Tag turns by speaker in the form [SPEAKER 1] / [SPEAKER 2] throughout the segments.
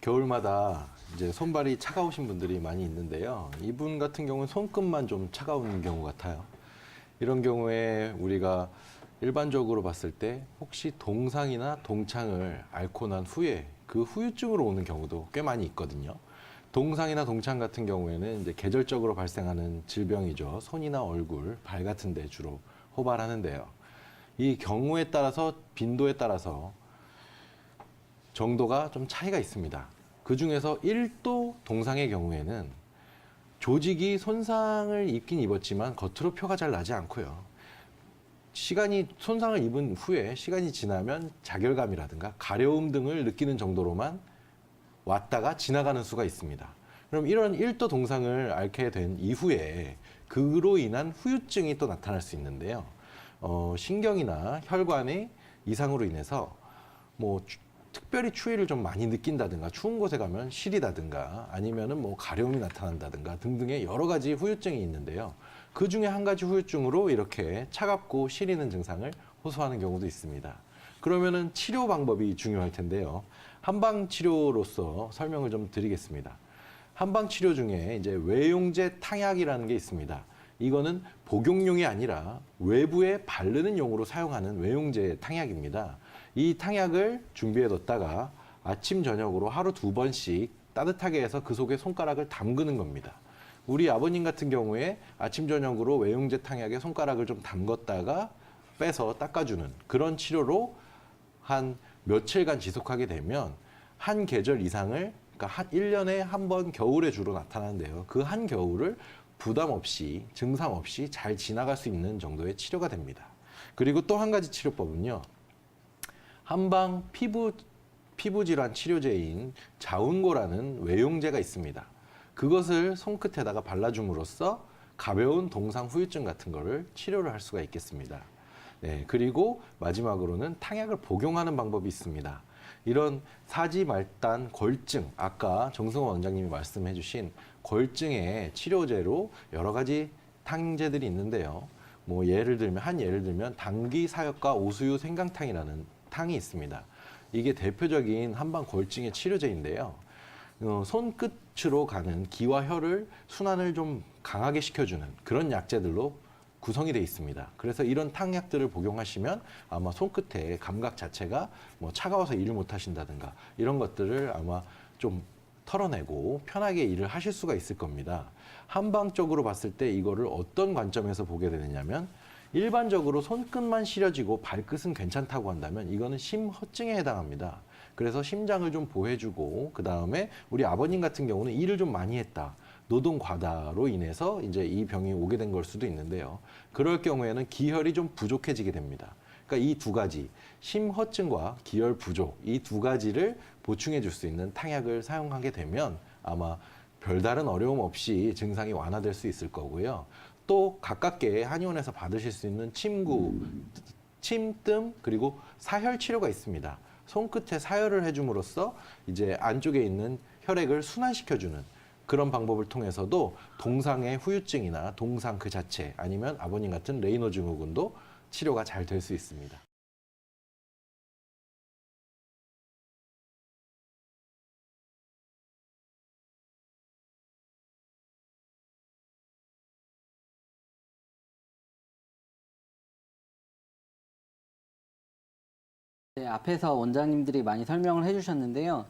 [SPEAKER 1] 겨울마다 이제 손발이 차가우신 분들이 많이 있는데요. 이분 같은 경우는 손끝만 좀 차가운 경우 같아요. 이런 경우에 우리가 일반적으로 봤을 때 혹시 동상이나 동창을 앓고 난 후에 그 후유증으로 오는 경우도 꽤 많이 있거든요. 동상이나 동창 같은 경우에는 이제 계절적으로 발생하는 질병이죠. 손이나 얼굴, 발 같은 데 주로 호발하는데요. 이 경우에 따라서 빈도에 따라서 정도가 좀 차이가 있습니다. 그 중에서 1도 동상의 경우에는 조직이 손상을 입긴 입었지만 겉으로 표가 잘 나지 않고요. 손상을 입은 후에 시간이 지나면 자결감이라든가 가려움 등을 느끼는 정도로만 왔다가 지나가는 수가 있습니다. 그럼 이런 1도 동상을 앓게 된 이후에 그로 인한 후유증이 또 나타날 수 있는데요. 신경이나 혈관의 이상으로 인해서 특별히 추위를 좀 많이 느낀다든가 추운 곳에 가면 시리다든가 아니면은 가려움이 나타난다든가 등등의 여러 가지 후유증이 있는데요. 그 중에 한 가지 후유증으로 이렇게 차갑고 시리는 증상을 호소하는 경우도 있습니다. 그러면은 치료 방법이 중요할 텐데요. 한방 치료로서 설명을 좀 드리겠습니다. 한방 치료 중에 이제 외용제 탕약이라는 게 있습니다. 이거는 복용용이 아니라 외부에 바르는 용으로 사용하는 외용제 탕약입니다. 이 탕약을 준비해 뒀다가 아침 저녁으로 하루 2번씩 따뜻하게 해서 그 속에 손가락을 담그는 겁니다. 우리 아버님 같은 경우에 아침 저녁으로 외용제 탕약에 손가락을 좀 담궜다가 빼서 닦아주는 그런 치료로 한 며칠간 지속하게 되면 한 계절 이상을, 그러니까 한 1년에 한 번 겨울에 주로 나타나는데요. 그 한 겨울을 부담 없이 증상 없이 잘 지나갈 수 있는 정도의 치료가 됩니다. 그리고 또 한 가지 치료법은요. 한방 피부 질환 치료제인 자운고라는 외용제가 있습니다. 그것을 손끝에다가 발라줌으로써 가벼운 동상 후유증 같은 거를 치료를 할 수가 있겠습니다. 네, 그리고 마지막으로는 탕약을 복용하는 방법이 있습니다. 이런 사지 말단 골증, 아까 정승원 원장님이 말씀해 주신 골증의 치료제로 여러 가지 탕제들이 있는데요. 예를 들면 당귀 사역과 오수유 생강탕이라는 탕이 있습니다. 이게 대표적인 한방 골증의 치료제인데요. 손끝으로 가는 기와 혈을 순환을 좀 강하게 시켜주는 그런 약재들로 구성이 되어 있습니다. 그래서 이런 탕약들을 복용하시면 아마 손끝의 감각 자체가 차가워서 일을 못 하신다든가 이런 것들을 아마 좀 털어내고 편하게 일을 하실 수가 있을 겁니다. 한방적으로 봤을 때 이거를 어떤 관점에서 보게 되느냐면 일반적으로 손끝만 시려지고 발끝은 괜찮다고 한다면 이거는 심허증에 해당합니다. 그래서 심장을 좀 보호해주고 그 다음에 우리 아버님 같은 경우는 일을 좀 많이 했다. 노동 과다로 인해서 이제 이 병이 오게 된 걸 수도 있는데요. 그럴 경우에는 기혈이 좀 부족해지게 됩니다. 그러니까 이 두 가지, 심허증과 기혈 부족, 이 두 가지를 보충해 줄 수 있는 탕약을 사용하게 되면 아마 별다른 어려움 없이 증상이 완화될 수 있을 거고요. 또 가깝게 한의원에서 받으실 수 있는 침구, 침뜸, 그리고 사혈 치료가 있습니다. 손끝에 사혈을 해줌으로써 이제 안쪽에 있는 혈액을 순환시켜주는 그런 방법을 통해서도 동상의 후유증이나 동상 그 자체 아니면 아버님 같은 레이너 증후군도 치료가 잘 될 수 있습니다.
[SPEAKER 2] 네, 앞에서 원장님들이 많이 설명을 해주셨는데요.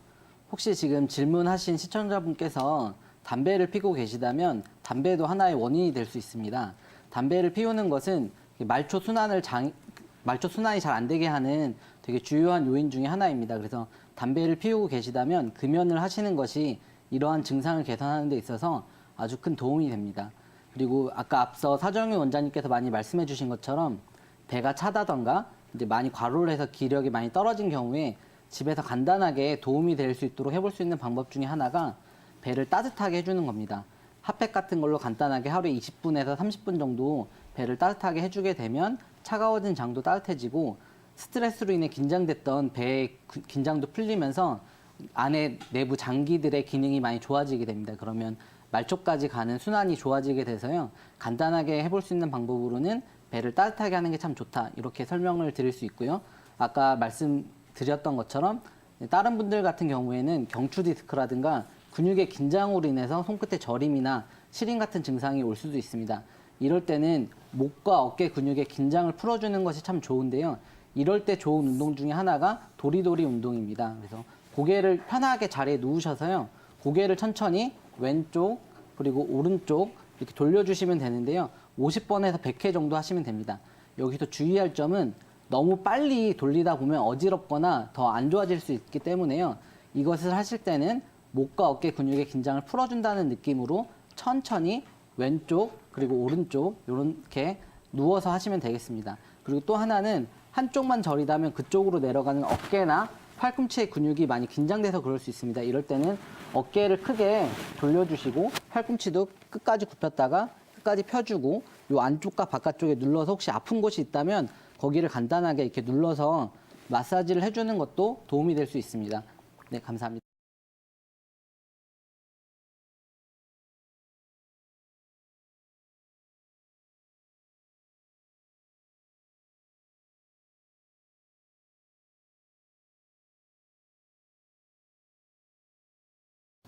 [SPEAKER 2] 혹시 지금 질문하신 시청자분께서 담배를 피고 계시다면 담배도 하나의 원인이 될 수 있습니다. 담배를 피우는 것은 말초 순환이 잘 안 되게 하는 되게 주요한 요인 중에 하나입니다. 그래서 담배를 피우고 계시다면 금연을 하시는 것이 이러한 증상을 개선하는 데 있어서 아주 큰 도움이 됩니다. 그리고 아까 앞서 사정희 원장님께서 많이 말씀해 주신 것처럼 배가 차다던가 이제 많이 과로를 해서 기력이 많이 떨어진 경우에 집에서 간단하게 도움이 될 수 있도록 해볼 수 있는 방법 중에 하나가 배를 따뜻하게 해주는 겁니다. 핫팩 같은 걸로 간단하게 하루에 20분에서 30분 정도 배를 따뜻하게 해주게 되면 차가워진 장도 따뜻해지고 스트레스로 인해 긴장됐던 배의 긴장도 풀리면서 안에 내부 장기들의 기능이 많이 좋아지게 됩니다. 그러면 말초까지 가는 순환이 좋아지게 돼서요. 간단하게 해볼 수 있는 방법으로는 배를 따뜻하게 하는 게 참 좋다. 이렇게 설명을 드릴 수 있고요. 아까 말씀드렸던 것처럼 다른 분들 같은 경우에는 경추 디스크라든가 근육의 긴장으로 인해서 손끝의 저림이나 시림 같은 증상이 올 수도 있습니다. 이럴 때는 목과 어깨 근육의 긴장을 풀어주는 것이 참 좋은데요. 이럴 때 좋은 운동 중에 하나가 도리도리 운동입니다. 그래서 고개를 편하게 자리에 누우셔서요. 고개를 천천히 왼쪽 그리고 오른쪽 이렇게 돌려주시면 되는데요. 50번에서 100회 정도 하시면 됩니다. 여기서 주의할 점은 너무 빨리 돌리다 보면 어지럽거나 더 안 좋아질 수 있기 때문에요. 이것을 하실 때는 목과 어깨 근육의 긴장을 풀어준다는 느낌으로 천천히 왼쪽 그리고 오른쪽 이렇게 누워서 하시면 되겠습니다. 그리고 또 하나는 한쪽만 저리다면 그쪽으로 내려가는 어깨나 팔꿈치의 근육이 많이 긴장돼서 그럴 수 있습니다. 이럴 때는 어깨를 크게 돌려주시고 팔꿈치도 끝까지 굽혔다가 끝까지 펴주고 이 안쪽과 바깥쪽에 눌러서 혹시 아픈 곳이 있다면 거기를 간단하게 이렇게 눌러서 마사지를 해주는 것도 도움이 될 수 있습니다. 네, 감사합니다.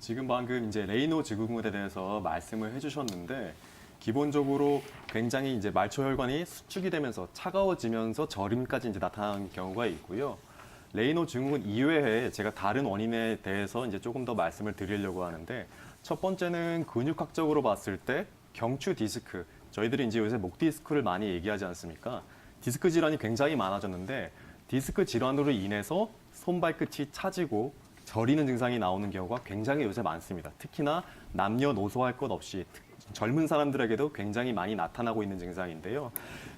[SPEAKER 3] 지금 방금 이제 레이노 증후군에 대해서 말씀을 해주셨는데 기본적으로 굉장히 이제 말초혈관이 수축이 되면서 차가워지면서 저림까지 이제 나타나는 경우가 있고요. 레이노 증후군 이외에 제가 다른 원인에 대해서 이제 조금 더 말씀을 드리려고 하는데 첫 번째는 근육학적으로 봤을 때 경추 디스크. 저희들이 이제 요새 목 디스크를 많이 얘기하지 않습니까? 디스크 질환이 굉장히 많아졌는데 디스크 질환으로 인해서 손발끝이 차지고 저리는 증상이 나오는 경우가 굉장히 요새 많습니다. 특히나 남녀노소 할 것 없이 젊은 사람들에게도 굉장히 많이 나타나고 있는 증상인데요.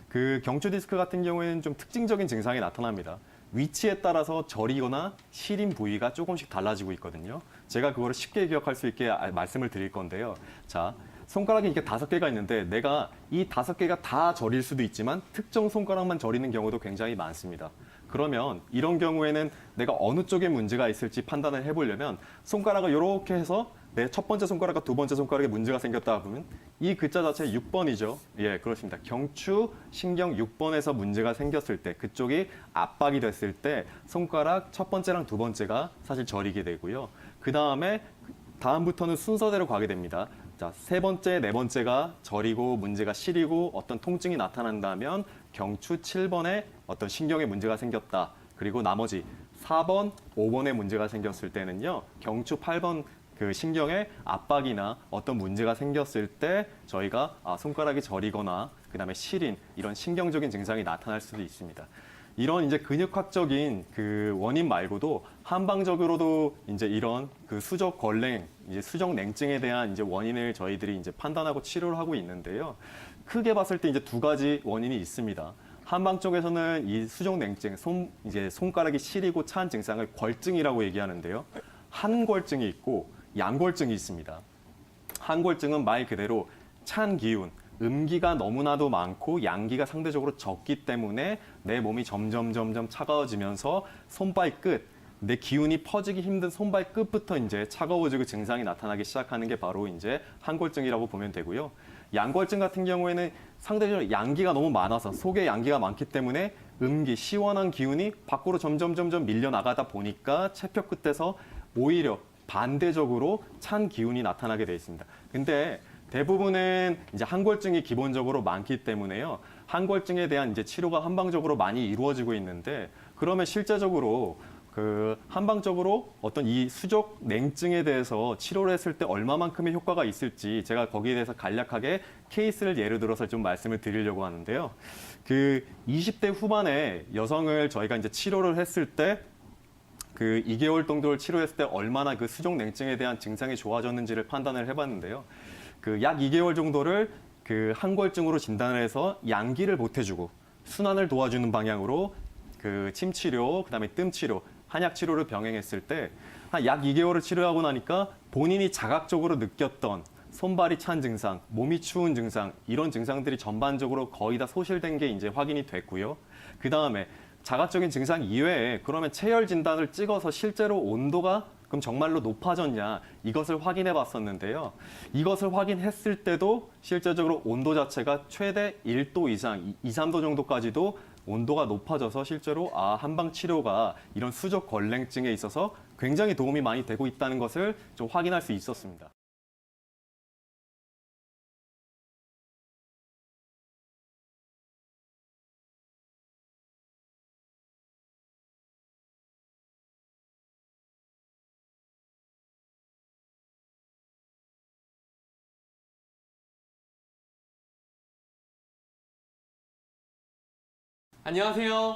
[SPEAKER 3] 그 경추 디스크 같은 경우에는 좀 특징적인 증상이 나타납니다. 위치에 따라서 저리거나 시린 부위가 조금씩 달라지고 있거든요. 제가 그거를 쉽게 기억할 수 있게 말씀을 드릴 건데요. 자, 손가락이 이렇게 5개가 있는데 내가 이 5개가 다 저릴 수도 있지만 특정 손가락만 저리는 경우도 굉장히 많습니다. 그러면 이런 경우에는 내가 어느 쪽에 문제가 있을지 판단을 해보려면 손가락을 이렇게 해서 내 첫 번째 손가락과 두 번째 손가락에 문제가 생겼다 보면 이 글자 자체 6번이죠. 예, 그렇습니다. 경추 신경 6번에서 문제가 생겼을 때 그쪽이 압박이 됐을 때 손가락 첫 번째랑 두 번째가 사실 저리게 되고요. 그 다음부터는 순서대로 가게 됩니다. 자, 세 번째, 네 번째가 저리고 문제가 시리고 어떤 통증이 나타난다면 경추 7번에 어떤 신경에 문제가 생겼다. 그리고 나머지 4번, 5번에 문제가 생겼을 때는요. 경추 8번 그 신경에 압박이나 어떤 문제가 생겼을 때 저희가 손가락이 저리거나 그다음에 시린 이런 신경적인 증상이 나타날 수도 있습니다. 이런 이제 근육학적인 그 원인 말고도 한방적으로도 이제 이런 그 수족 걸랭, 이제 수족 냉증에 대한 이제 원인을 저희들이 이제 판단하고 치료를 하고 있는데요. 크게 봤을 때 이제 두 가지 원인이 있습니다. 한방 쪽에서는 이 수족 냉증, 이제 손가락이 시리고 찬 증상을 걸증이라고 얘기하는데요. 한걸증이 있고 양걸증이 있습니다. 한걸증은 말 그대로 찬 기운, 음기가 너무나도 많고 양기가 상대적으로 적기 때문에 내 몸이 점점 차가워지면서 손발 끝, 내 기운이 퍼지기 힘든 손발 끝부터 이제 차가워지고 증상이 나타나기 시작하는 게 바로 이제 한걸증이라고 보면 되고요. 양걸증 같은 경우에는 상대적으로 양기가 너무 많아서 속에 양기가 많기 때문에 음기, 시원한 기운이 밖으로 점점 밀려나가다 보니까 체표 끝에서 오히려 반대적으로 찬 기운이 나타나게 되어 있습니다. 근데 대부분은 이제 한걸증이 기본적으로 많기 때문에요. 한걸증에 대한 이제 치료가 한방적으로 많이 이루어지고 있는데 그러면 실제적으로 그 한방적으로 어떤 이 수족 냉증에 대해서 치료를 했을 때 얼마만큼의 효과가 있을지 제가 거기에 대해서 간략하게 케이스를 예를 들어서 좀 말씀을 드리려고 하는데요. 그 20대 후반에 여성을 저희가 이제 치료를 했을 때 그 2개월 정도를 치료했을 때 얼마나 그 수족 냉증에 대한 증상이 좋아졌는지를 판단을 해봤는데요. 그 약 2개월 정도를 그 한걸증으로 진단을 해서 양기를 보태주고 순환을 도와주는 방향으로 그 침 치료, 그다음에 뜸 치료, 한약 치료를 병행했을 때 한 약 2개월을 치료하고 나니까 본인이 자각적으로 느꼈던 손발이 찬 증상, 몸이 추운 증상 이런 증상들이 전반적으로 거의 다 소실된 게 이제 확인이 됐고요. 그다음에 자각적인 증상 이외에 그러면 체열 진단을 찍어서 실제로 온도가 그럼 정말로 높아졌냐 이것을 확인해 봤었는데요. 이것을 확인했을 때도 실제적으로 온도 자체가 최대 1도 이상, 2, 3도 정도까지도 온도가 높아져서 실제로 한방 치료가 이런 수족 걸랭증에 있어서 굉장히 도움이 많이 되고 있다는 것을 좀 확인할 수 있었습니다.
[SPEAKER 4] 안녕하세요.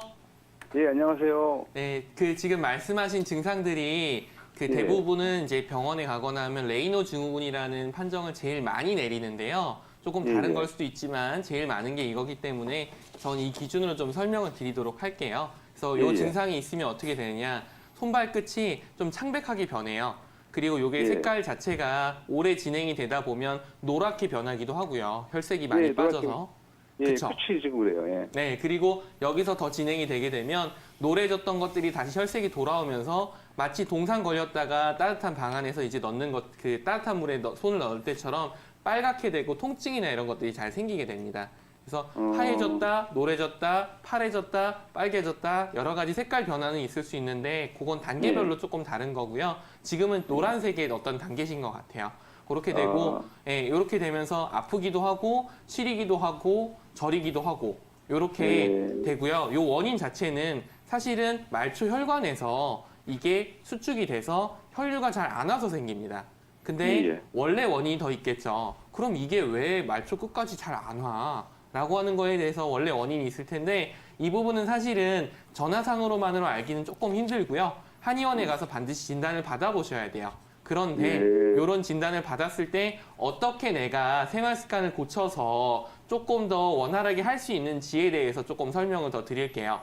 [SPEAKER 5] 예, 안녕하세요.
[SPEAKER 4] 네, 지금 말씀하신 증상들이
[SPEAKER 5] 예.
[SPEAKER 4] 대부분은 이제 병원에 가거나 하면 레이노 증후군이라는 판정을 제일 많이 내리는데요. 조금 다른
[SPEAKER 5] 예.
[SPEAKER 4] 걸 수도 있지만 제일 많은 게 이거기 때문에 전 이 기준으로 좀 설명을 드리도록 할게요. 그래서 이
[SPEAKER 5] 예.
[SPEAKER 4] 증상이 있으면 어떻게 되느냐. 손발끝이 좀 창백하게 변해요. 그리고 이게
[SPEAKER 5] 예.
[SPEAKER 4] 색깔 자체가 오래 진행이 되다 보면 노랗게 변하기도 하고요. 혈색이 많이
[SPEAKER 5] 예, 노랗게.
[SPEAKER 4] 빠져서.
[SPEAKER 5] 예,
[SPEAKER 4] 그쵸.
[SPEAKER 5] 끝이 지금 그래요. 예.
[SPEAKER 4] 네, 그리고 여기서 더 진행이 되게 되면 노래졌던 것들이 다시 혈색이 돌아오면서 마치 동상 걸렸다가 따뜻한 방 안에서 이제 넣는 것, 따뜻한 물에 손을 넣을 때처럼 빨갛게 되고 통증이나 이런 것들이 잘 생기게 됩니다. 그래서 하얘졌다, 노래졌다, 파래졌다, 빨개졌다 여러 가지 색깔 변화는 있을 수 있는데 그건 단계별로 조금 다른 거고요. 지금은 노란색의 어떤 단계신 것 같아요. 그렇게 되고, 예, 이렇게 되면서 아프기도 하고, 시리기도 하고, 저리기도 하고, 이렇게 되고요. 요 원인 자체는 사실은 말초 혈관에서 이게 수축이 돼서 혈류가 잘 안 와서 생깁니다. 근데
[SPEAKER 5] 예.
[SPEAKER 4] 원래 원인이 더 있겠죠. 그럼 이게 왜 말초 끝까지 잘 안 와? 라고 하는 거에 대해서 원래 원인이 있을 텐데 이 부분은 사실은 전화상으로만으로 알기는 조금 힘들고요. 한의원에 가서 반드시 진단을 받아보셔야 돼요. 그런데 이런 진단을 받았을 때 어떻게 내가 생활 습관을 고쳐서 조금 더 원활하게 할 수 있는지에 대해서 조금 설명을 더 드릴게요.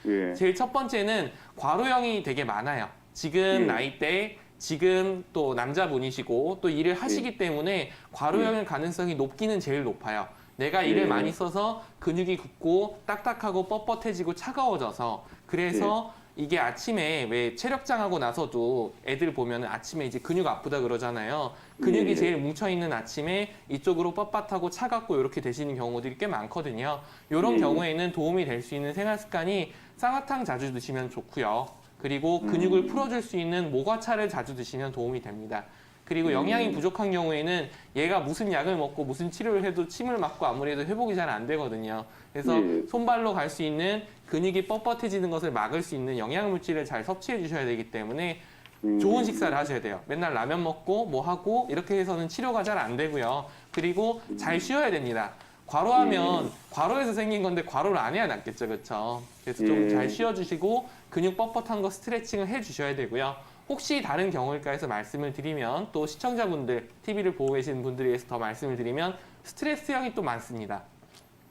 [SPEAKER 5] 예.
[SPEAKER 4] 제일 첫 번째는 과로형이 되게 많아요. 지금 나이대, 지금 또 남자분이시고 또 일을 하시기 때문에 과로형일 가능성이 높기는 제일 높아요. 내가 일을 많이 써서 근육이 굳고 딱딱하고 뻣뻣해지고 차가워져서 그래서 이게 아침에 왜 체력장하고 나서도 애들 보면 아침에 이제 근육 아프다 그러잖아요. 근육이 제일 뭉쳐있는 아침에 이쪽으로 뻣뻣하고 차갑고 이렇게 되시는 경우들이 꽤 많거든요. 이런 경우에는 도움이 될 수 있는 생활 습관이 쌍화탕 자주 드시면 좋고요. 그리고 근육을 풀어줄 수 있는 모과차를 자주 드시면 도움이 됩니다. 그리고 영양이 부족한 경우에는 얘가 무슨 약을 먹고 무슨 치료를 해도 침을 맞고 아무래도 회복이 잘 안 되거든요. 그래서 손발로 갈 수 있는 근육이 뻣뻣해지는 것을 막을 수 있는 영양물질을 잘 섭취해 주셔야 되기 때문에 좋은 식사를 하셔야 돼요. 맨날 라면 먹고 뭐 하고 이렇게 해서는 치료가 잘 안 되고요. 그리고 잘 쉬어야 됩니다. 과로하면 과로에서 생긴 건데 과로를 안 해야 낫겠죠. 그렇죠? 그래서 좀 잘 쉬어주시고 근육 뻣뻣한 거 스트레칭을 해주셔야 되고요. 혹시 다른 경우일까 해서 말씀을 드리면 또 시청자분들, TV를 보고 계시는 분들에 의해서 더 말씀을 드리면 스트레스형이 또 많습니다.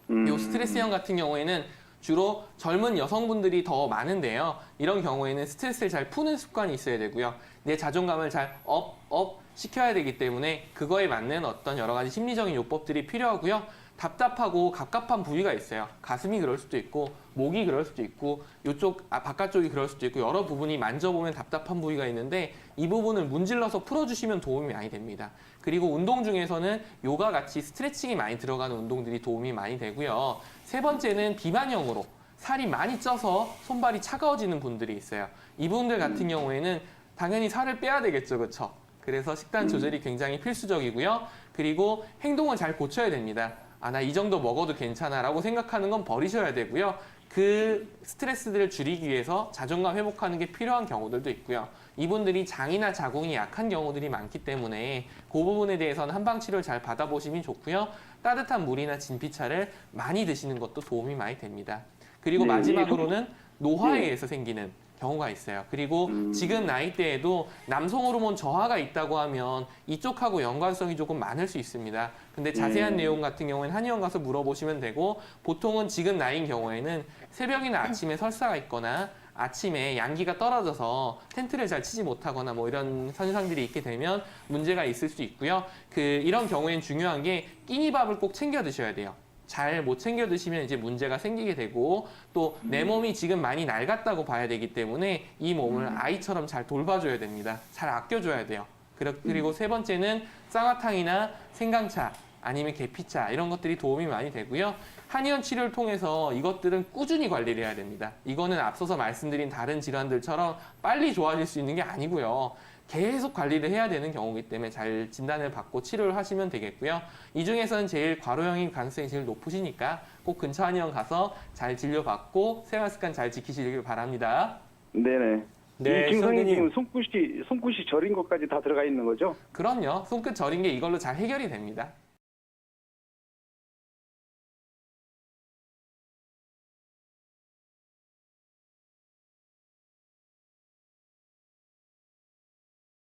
[SPEAKER 4] 이 스트레스형 같은 경우에는 주로 젊은 여성분들이 더 많은데요. 이런 경우에는 스트레스를 잘 푸는 습관이 있어야 되고요. 내 자존감을 잘 업 시켜야 되기 때문에 그거에 맞는 어떤 여러 가지 심리적인 요법들이 필요하고요. 답답하고 갑갑한 부위가 있어요. 가슴이 그럴 수도 있고 목이 그럴 수도 있고 이쪽 바깥쪽이 그럴 수도 있고 여러 부분이 만져보면 답답한 부위가 있는데 이 부분을 문질러서 풀어주시면 도움이 많이 됩니다. 그리고 운동 중에서는 요가 같이 스트레칭이 많이 들어가는 운동들이 도움이 많이 되고요. 세 번째는 비만형으로 살이 많이 쪄서 손발이 차가워지는 분들이 있어요. 이분들 같은 경우에는 당연히 살을 빼야 되겠죠, 그렇죠? 그래서 식단 조절이 굉장히 필수적이고요. 그리고 행동을 잘 고쳐야 됩니다. 나 이 정도 먹어도 괜찮아 라고 생각하는 건 버리셔야 되고요. 그 스트레스들을 줄이기 위해서 자존감 회복하는 게 필요한 경우들도 있고요. 이분들이 장이나 자궁이 약한 경우들이 많기 때문에 그 부분에 대해서는 한방치료를 잘 받아보시면 좋고요. 따뜻한 물이나 진피차를 많이 드시는 것도 도움이 많이 됩니다. 그리고 마지막으로는 노화에 의해서 생기는 경우가 있어요. 그리고 지금 나이대에도 남성 호르몬 저하가 있다고 하면 이쪽하고 연관성이 조금 많을 수 있습니다. 근데 자세한 내용 같은 경우에는 한의원 가서 물어보시면 되고 보통은 지금 나이인 경우에는 새벽이나 아침에 설사가 있거나 아침에 양기가 떨어져서 텐트를 잘 치지 못하거나 뭐 이런 현상들이 있게 되면 문제가 있을 수 있고요. 이런 경우에는 중요한 게 끼니밥을 꼭 챙겨 드셔야 돼요. 잘 못 챙겨 드시면 이제 문제가 생기게 되고 또 내 몸이 지금 많이 낡았다고 봐야 되기 때문에 이 몸을 아이처럼 잘 돌봐줘야 됩니다. 잘 아껴줘야 돼요. 그리고 세 번째는 쌍화탕이나 생강차 아니면 계피차 이런 것들이 도움이 많이 되고요. 한의원 치료를 통해서 이것들은 꾸준히 관리를 해야 됩니다. 이거는 앞서서 말씀드린 다른 질환들처럼 빨리 좋아질 수 있는 게 아니고요. 계속 관리를 해야 되는 경우이기 때문에 잘 진단을 받고 치료를 하시면 되겠고요. 이 중에서는 제일 과로형인 가능성이 제일 높으시니까 꼭 근처 한의원 가서 잘 진료받고 생활습관 잘 지키시길 바랍니다.
[SPEAKER 5] 네네.
[SPEAKER 4] 네,
[SPEAKER 5] 이 증상이
[SPEAKER 4] 선생님.
[SPEAKER 5] 지금 손끝이 저린 것까지 다 들어가 있는 거죠?
[SPEAKER 4] 그럼요. 손끝 저린 게 이걸로 잘 해결이 됩니다.